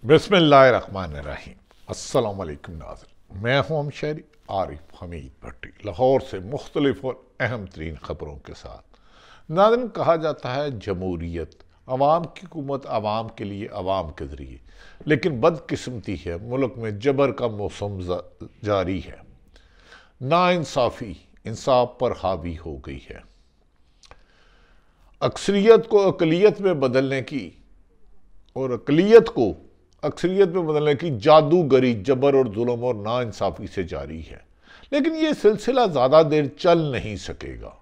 बिस्मिल्लाहिर्रहमानिर्रहीम। अस्सलाम वालेकुम नाज़रीन, मैं हूं हम शहरी आरिफ हमीद भट्टी, लाहौर से मुख्तलिफ और अहम तरीन ख़बरों के साथ। नाज़रीन, कहा जाता है जमहूरियत, अवाम की हुकूमत, अवाम के लिए, अवाम के ज़रिए, लेकिन बदकिस्मती है मुल्क में जबर का मौसम जारी है। नाइंसाफ़ी इंसाफ पर हावी हो गई है। अक्सरियत को अक़लियत में बदलने की और अक़लियत को अक्सरियत में बदलने की जादूगरी जबर और जुल्म और नाइंसाफ़ी से जारी है। लेकिन यह सिलसिला ज़्यादा देर चल नहीं सकेगा,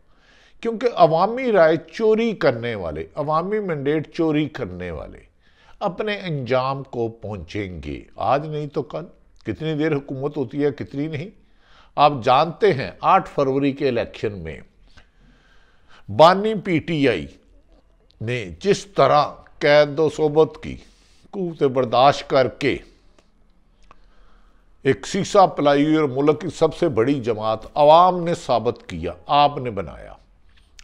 क्योंकि अवामी राय चोरी करने वाले, अवामी मैंडेट चोरी करने वाले अपने अंजाम को पहुंचेंगे। आज नहीं तो कल। कितनी देर हुकूमत होती है, कितनी नहीं। आप जानते हैं 8 फरवरी के इलेक्शन में बानी पीटीआई ने जिस तरह कैद व सोबत की कुव्वत बर्दाश्त करके एक सीसा पिलाई और मुल्क की सबसे बड़ी जमात अवाम ने साबित किया, आपने बनाया,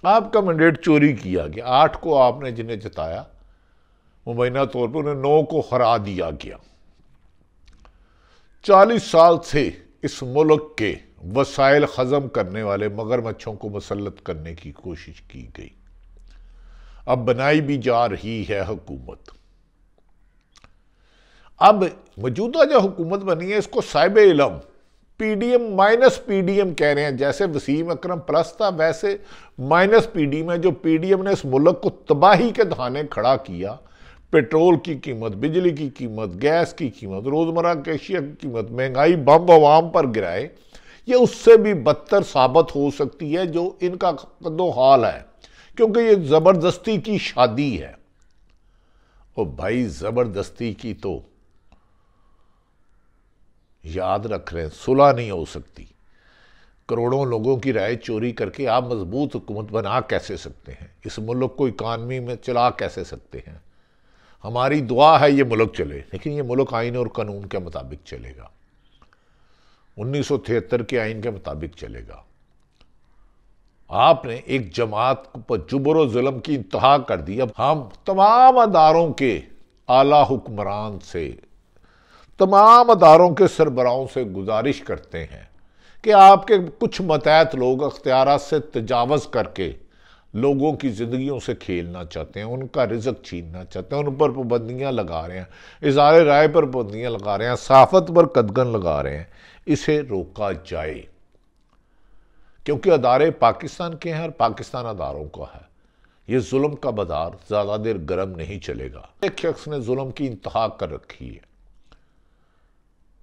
आपका मैंडेट चोरी किया गया। 8 को आपने जिन्हें जिताया, मुबैना तौर पर उन्हें 9 को हरा दिया गया। 40 साल से इस मुल्क के वसाइल खत्म करने वाले मगरमच्छों को मुसल्लत करने की कोशिश की गई। अब बनाई भी जा रही है हुकूमत। अब मौजूदा जो हुकूमत बनी है, इसको साहिब इल्म पीडीएम माइनस पीडीएम कह रहे हैं। जैसे वसीम अकरम प्लस था, वैसे माइनस पीडीएम है। जो पीडीएम ने इस मुल्क को तबाही के धाने खड़ा किया। पेट्रोल की कीमत, बिजली की कीमत, गैस की कीमत, रोजमर्रा की अशिया की कीमत, महंगाई बम अवाम पर गिराए। ये उससे भी बदतर साबित हो सकती है जो इनका कदो हाल है, क्योंकि ये जबरदस्ती की शादी है। और भाई, जबरदस्ती की तो याद रख रहे हैं, सुलह नहीं हो सकती। करोड़ों लोगों की राय चोरी करके आप मजबूत हुकूमत बना कैसे सकते हैं? इस मुल्क को इकानमी में चला कैसे सकते हैं? हमारी दुआ है ये मुल्क चले, लेकिन ये मुल्क आइन और कानून के मुताबिक चलेगा, 1973 के आइन के मुताबिक चलेगा। आपने एक जमात पर जुबर और जुल्म की इंतहा कर दी। अब हम तमाम अदारों के आला हुक्मरान से, तमाम अदारों के सरबराहों से गुजारिश करते हैं कि आपके कुछ मतहत लोग अख्तियारात से तजावज़ करके लोगों की ज़िंदगियों से खेलना चाहते हैं, उनका रिज़्क छीनना चाहते हैं, उन पर पाबंदियाँ लगा रहे हैं, इज़हार राय पर पाबंदियाँ लगा रहे हैं, सहाफ़त पर कदगन लगा रहे हैं। इसे रोका जाए, क्योंकि अदारे पाकिस्तान के हैं और पाकिस्तान अदारों का है। ये जुल्म का बाजार ज़्यादा देर गर्म नहीं चलेगा। एक शख्स ने जुल्म की इंतहा कर रखी है।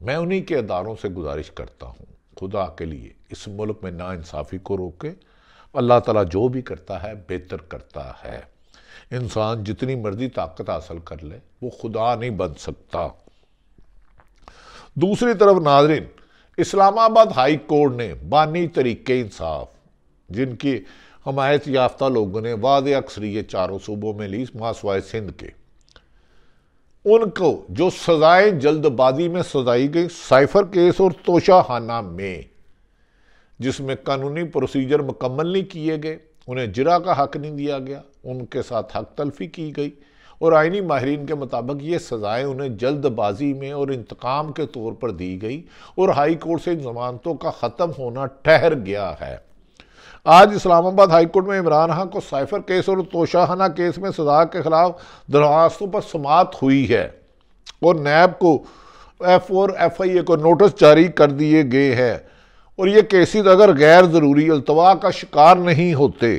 मैं उन्हीं के अदारों से गुजारिश करता हूँ, खुदा के लिए इस मुल्क में नाइंसाफ़ी को रोके। अल्लाह ताला जो भी करता है बेहतर करता है। इंसान जितनी मर्जी ताकत हासिल कर ले, वो खुदा नहीं बन सकता। दूसरी तरफ नाज़रीन, इस्लामाबाद हाई कोर्ट ने बानी तरीके इंसाफ, जिनकी हमायत याफ्ता लोगों ने वादे अक्सरियत चारों सूबों में ली मासवाए सिंध के, उनको जो सजाएं जल्दबाजी में सजाई गई साइफर केस और तोशाखाना में, जिसमें कानूनी प्रोसीजर मुकम्मल नहीं किए गए, उन्हें जिरा का हक नहीं दिया गया, उनके साथ हक तलफी की गई और आइनी माहिरीन के मुताबिक ये सजाएं उन्हें जल्दबाजी में और इंतकाम के तौर पर दी गई और हाई कोर्ट से जमानतों का ख़त्म होना ठहर गया है। आज इस्लामाबाद हाई कोर्ट में इमरान खान को साइफर केस और तोशाखाना केस में सजा के खिलाफ दरखास्तों पर समाअत हुई है और नैब को एफ और FIA को नोटिस जारी कर दिए गए हैं। और ये केसेस अगर गैर ज़रूरी अल्तवा का शिकार नहीं होते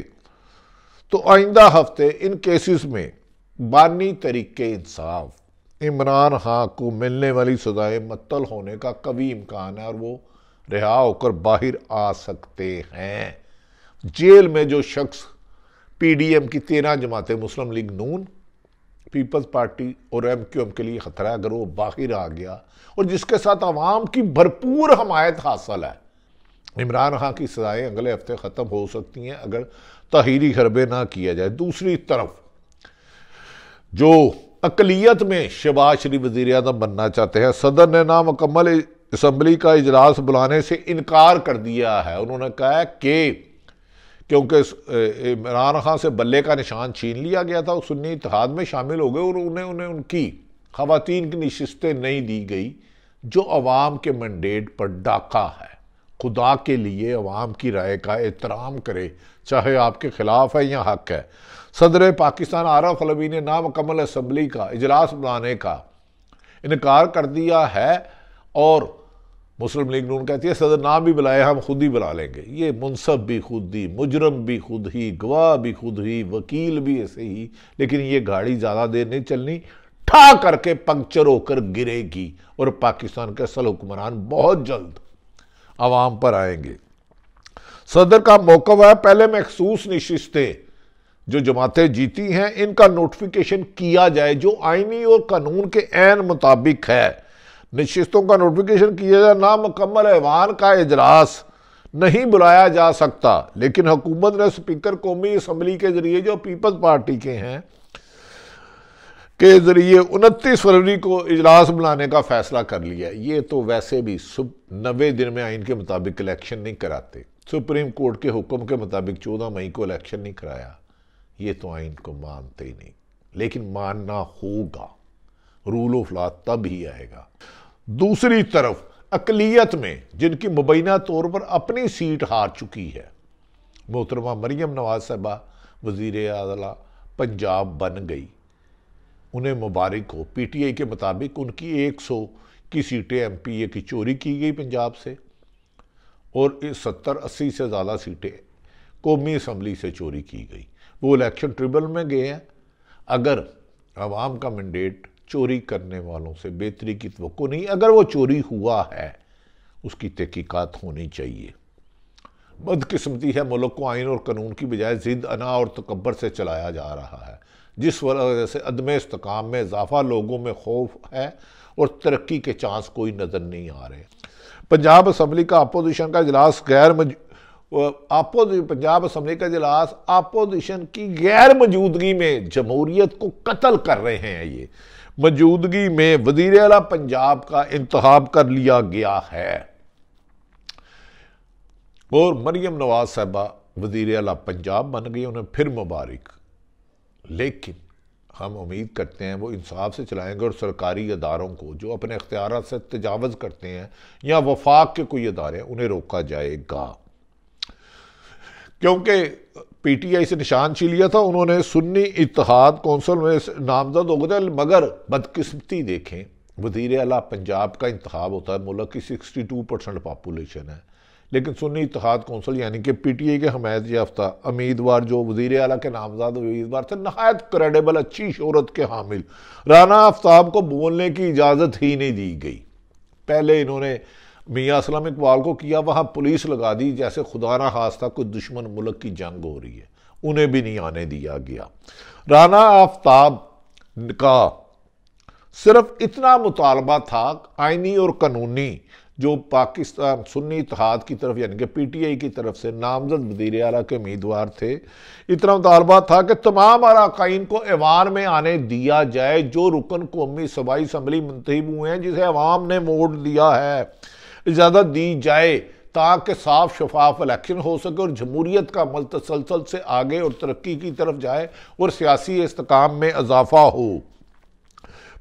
तो आइंदा हफ्ते इन केसेस में बानी तरीके इंसाफ इमरान खान को मिलने वाली सजाएं मुअत्तल होने का कभी इम्कान है और वो रिहा होकर बाहर आ सकते हैं। जेल में जो शख्स PDM की 13 जमातें, मुस्लिम लीग नून, पीपल्स पार्टी और MQM के लिए खतरा है, अगर वो बाहर आ गया और जिसके साथ अवाम की भरपूर हमायत हासिल है, इमरान खान की सजाएं अगले हफ्ते ख़त्म हो सकती हैं अगर तहरीरी हरबे ना किया जाए। दूसरी तरफ जो अक़लियत में शहबाज शरीफ वज़ीर-ए-आज़म बनना चाहते हैं, सदर ने नामुकम्मल असम्बली का इजलास बुलाने से इनकार कर दिया है। उन्होंने कहा है कि क्योंकि इमरान खान से बल्ले का निशान छीन लिया गया था, सुन्नी इत्तेहाद में शामिल हो गए और उन्हें उनकी खवातीन की नशिस्तें नहीं दी गई जो अवाम के मैंडेट पर डाका है। खुदा के लिए अवाम की राय का एहतराम करे, चाहे आपके खिलाफ है या हक है। सदर पाकिस्तान आरिफ अलवी ने नामुकम्मल असम्बली का इजलास बुलाने का इनकार कर दिया है और मुस्लिम लीग नून कहती है सदर ना भी बुलाए हम खुद ही बुला लेंगे। ये मुनसब भी खुद ही, मुजरम भी खुद ही, गवाह भी खुद ही, वकील भी ऐसे ही। लेकिन ये गाड़ी ज़्यादा देर नहीं चलनी, ठा करके पंक्चर होकर गिरेगी और पाकिस्तान के असल हुक्मरान बहुत जल्द आवाम पर आएंगे। सदर का मौक़िफ़ है पहले मखसूस नशिस्तें जो जमातें जीती हैं इनका नोटिफिकेशन किया जाए जो आईनी और कानून के ऐन मुताबिक है। नशिस्तों का नोटिफिकेशन किया जाए। नामुकम्मल ऐवान का इजलास नहीं बुलाया जा सकता, लेकिन हुकूमत ने स्पीकर कौमी असम्बली के जरिए जो पीपल्स पार्टी के हैं के जरिए 29 फरवरी को इजलास बुलाने का फैसला कर लिया। ये तो वैसे भी 90 दिन में आइन के मुताबिक इलेक्शन नहीं कराते। सुप्रीम कोर्ट के हुक्म के मुताबिक 14 मई को इलेक्शन नहीं कराया। ये तो आइन को मानते ही नहीं, लेकिन मानना होगा। रूल ऑफ लॉ तब ही आएगा। दूसरी तरफ अकलियत में जिनकी मुबैना तौर पर अपनी सीट हार चुकी है, मोहतरमा मरियम नवाज साहबा वज़ीर आज़ला पंजाब बन गई, उन्हें मुबारक हो। पीटीआई के मुताबिक उनकी 100 की सीटें एमपीए की चोरी की गई पंजाब से और 70-80 से ज़्यादा सीटें कौमी असम्बली से चोरी की गई। वो इलेक्शन ट्रिब्यूनल में गए हैं। अगर अवाम का मैंडेट चोरी करने वालों से बेहतरी की तवक्को नहीं, अगर वो चोरी हुआ है उसकी तहकीकात होनी चाहिए। बदकिस्मती है मुल्क को आइन और कानून की बजाय जिद, अना और तकब्बर से चलाया जा रहा है, जिस वजह से अदम इस्तेकाम में इजाफा, लोगों में खौफ है और तरक्की के चांस कोई नज़र नहीं आ रहे। पंजाब असम्बली का अपोजिशन का इजलास पंजाब असम्बली का इजलास अपोजिशन की गैर मौजूदगी में जमहूरियत को कत्ल कर रहे हैं। ये मौजूदगी में वज़ीर आला पंजाब का इंतखाब कर लिया गया है और मरियम नवाज साहबा वज़ीर आला पंजाब बन गई, उन्हें फिर मुबारक। लेकिन हम उम्मीद करते हैं वो इंसाफ से चलाएंगे और सरकारी अदारों को जो अपने इख्तियारात से तजावज़ करते हैं या वफाक के कोई अदारे उन्हें रोका जाएगा। क्योंकि पीटीआई से निशान छीन लिया था, उन्होंने सुन्नी इत्तेहाद कौंसिल में नामजद हो गए, मगर बदकिस्मती देखें वज़ीर आला पंजाब का इंतखाब होता है, मुल्क की 62% पॉपुलेशन है, लेकिन सुन्नी इत्तेहाद कौंसिल यानी कि पीटीआई के हमायत याफ्ता उम्मीदवार जो वज़ीर आला के नामजद उम्मीदवार थे, नहायत क्रेडिबल अच्छी शोहरत के हामिल राना आफ्ताब को बोलने की इजाज़त ही नहीं दी गई। पहले इन्होंने मियाँ असलम इकबाल को किया, वहाँ पुलिस लगा दी जैसे खुदा ना खास्ता कोई दुश्मन मुल्क की जंग हो रही है, उन्हें भी नहीं आने दिया गया। राना आफ्ताब का सिर्फ इतना मुतालबा था आइनी और कानूनी, जो पाकिस्तान सुन्नी इत्तेहाद की तरफ यानी कि पीटीआई की तरफ से नामजद वज़ीर आला के उम्मीदवार थे, इतना मुतालबा था कि तमाम अरकाइन को ऐवान में आने दिया जाए जो रुकन कौमी सूबाई असम्बली मुंतखब हुए हैं, जिसे अवाम ने वोट दिया है, इजाज़त दी जाए ताकि साफ शफाफ इलेक्शन हो सके और जमहूरियत का अमल तसलसल से आगे और तरक्की की तरफ जाए और सियासी इस्तेकाम में इजाफा हो।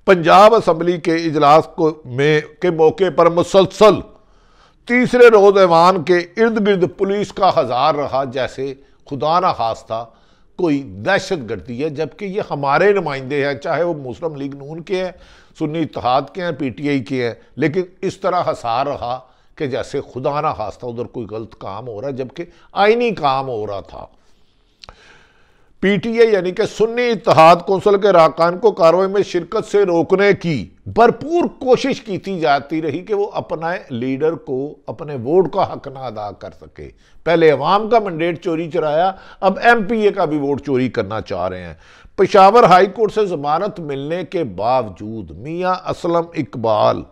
पंजाब असम्बली के इजलास के मौके पर मुसलसल तीसरे रोज ऐवान के इर्द गिर्द पुलिस का हजार रहा, जैसे खुदा ना खास्ता कोई दहशत गर्दी है, जबकि ये हमारे नुमाइंदे हैं, चाहे वो मुस्लिम लीग नून के हैं, सुन्नी इत्तेहाद के हैं, पीटीआई के हैं, लेकिन इस तरह हसार रहा कि जैसे खुदा ना खास्ता उधर कोई गलत काम हो रहा है, जबकि आईनी काम हो रहा था। पीटीआई यानी कि सुन्नी इत्तेहाद कौंसिल के अरकान को कार्रवाई में शिरकत से रोकने की भरपूर कोशिश की जाती रही कि वो अपने लीडर को अपने वोट का हक ना अदा कर सके। पहले अवाम का मैंडेट चोरी चराया, अब एमपीए का भी वोट चोरी करना चाह रहे हैं। पेशावर हाई कोर्ट से जमानत मिलने के बावजूद मियाँ असलम इकबाल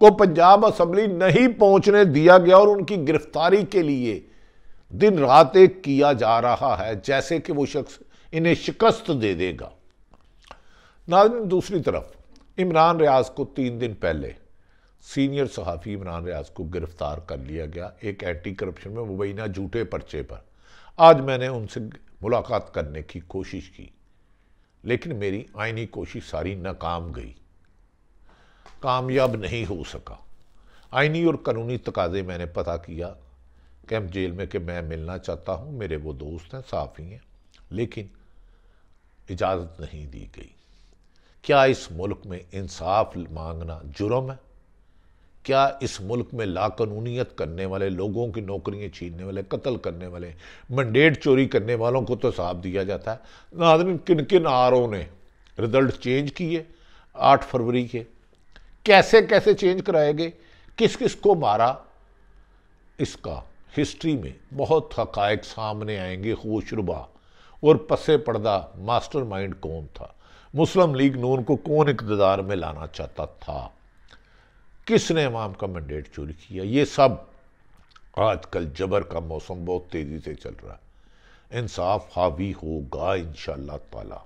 को पंजाब असम्बली नहीं पहुंचने दिया गया और उनकी गिरफ्तारी के लिए दिन रात एक किया जा रहा है, जैसे कि वो शख्स इन्हें शिकस्त दे देगा। नाज़रीन, दूसरी तरफ इमरान रियाज को 3 दिन पहले सीनियर सहाफ़ी इमरान रियाज को गिरफ्तार कर लिया गया एक एंटी करप्शन में मुबैना झूठे पर्चे पर। आज मैंने उनसे मुलाकात करने की कोशिश की, लेकिन मेरी आईनी कोशिश सारी नाकाम गई। कामयाब नहीं हो सका। आईनी और कानूनी तकाजे मैंने पता किया कैंप जेल में कि मैं मिलना चाहता हूँ, मेरे वो दोस्त हैं, साफ़ी हैं, लेकिन इजाज़त नहीं दी गई। क्या इस मुल्क में इंसाफ मांगना जुर्म है? क्या इस मुल्क में लाकानूनियत करने वाले, लोगों की नौकरियां छीनने वाले, कत्ल करने वाले, मैंडेट चोरी करने वालों को तो हिसाब दिया जाता है? नाज़रीन, किन किन आरओ ने रिजल्ट चेंज किए 8 फरवरी के, कैसे कैसे चेंज कराए गए, किस किस को मारा, इसका हिस्ट्री में बहुत हकायक सामने आएंगे। होशरुबा और पसे पर्दा मास्टरमाइंड कौन था, मुस्लिम लीग नून को कौन इक़्तिदार में लाना चाहता था, किसने अवाम का मैंडेट चोरी किया, ये सब आजकल जबर का मौसम बहुत तेज़ी से चल रहा है। इंसाफ हावी होगा इंशाअल्लाह ताला।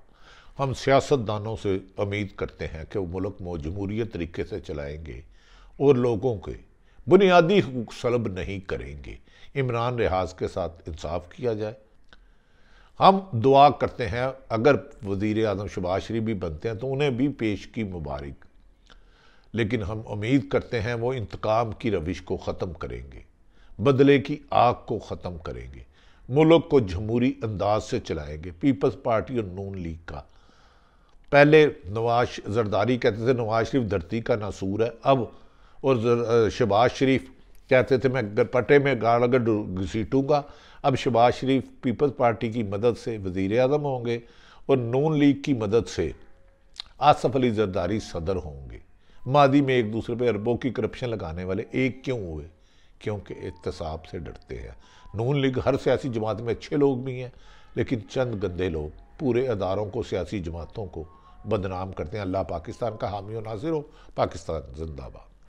हम सियासतदानों से उम्मीद करते हैं कि वो मुल्क में जमहूरियत तरीके से चलाएंगे और लोगों के बुनियादी हुकूक सलब नहीं करेंगे। इमरान रियाज के साथ इंसाफ किया जाए। हम दुआ करते हैं अगर वज़ीर आज़म शहबाज शरीफ भी बनते हैं तो उन्हें भी पेश की मुबारक, लेकिन हम उम्मीद करते हैं वो इंतकाम की रविश को ख़त्म करेंगे, बदले की आग को ख़त्म करेंगे, मुल्क को जमहूरी अंदाज से चलाएंगे। पीपल्स पार्टी और नून लीग का पहले नवाज जरदारी कहते थे नवाज शरीफ धरती का नासूर है, अब और शहबाज शरीफ कहते थे मैं पटे में गाड़ अगर घसीटूँगा। अब शहबाज शरीफ पीपल्स पार्टी की मदद से वज़ीर आज़म होंगे और नून लीग की मदद से आसफ अली जरदारी सदर होंगे। मादी में एक दूसरे पे अरबों की करप्शन लगाने वाले एक क्यों हुए? क्योंकि एहतसाब से डरते हैं। नून लीग हर सियासी जमात में अच्छे लोग भी हैं, लेकिन चंद गंदे लोग पूरे अदारों को, सियासी जमातों को बदनाम करते हैं। अल्लाह पाकिस्तान का हामी और नासिर हो। पाकिस्तान जिंदाबाद।